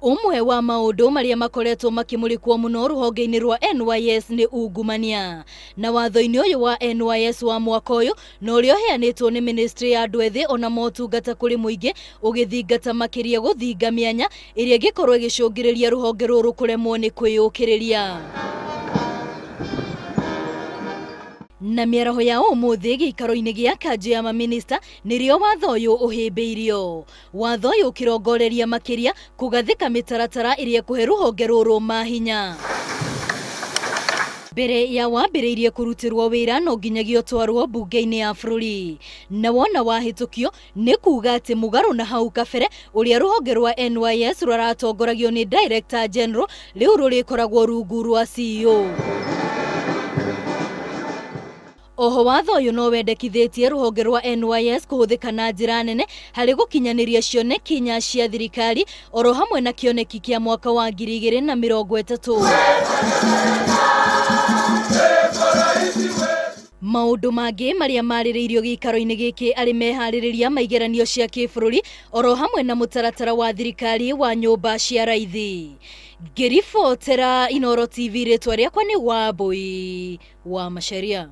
Umwe wa maundu maria makoretwo makimulikwo muno ruhonge-ini rwa NYS ni ungumania na watho-ini uyu wa NYS wa mwaka uyu no rio heanitwo ni ministry ya andu ethi ona motungata kuri muingi ugithingata makiria guthinga mianya iria gikorwo igicungiriria ruhonge ruru kuremwo ni kwiyukiriria. Na miaraho ya umuthi gikaro-ini gia Kanju ya maminister nirio watho uyu uhimbiirio. Watho uyu ukirongoreria makiria kugathika mitaratara iria kuhe ruhonge ruru mahinya. Mbere ya wambiriirie kurutirwo wira no nginyagio twarwo bunge-ini ya bururi. Na wona wahitukio ni kuga ati mugaru na hau kabere uria ruhonge rwa NYS ruratongoragio ni Director General riu rurikoragwo rungu rwa CEO. Oho watho uyu no wendekithitie ruhonge rwa NYS kuhuthika na njira nene hari gukinyaniria cioneki hinya cia thirikari oro hamwe na kioneki kia mwaka wa 2030. Maundu mangi maria maririirio gikaro-ini giki ari mehaririria maigeranio cia kibururi oro hamwe na mutaratara wa thirikari wa nyumba cia raithi. Ngiribotera Inooro TV, ritwa riakwa ni Wambui wa Macharia.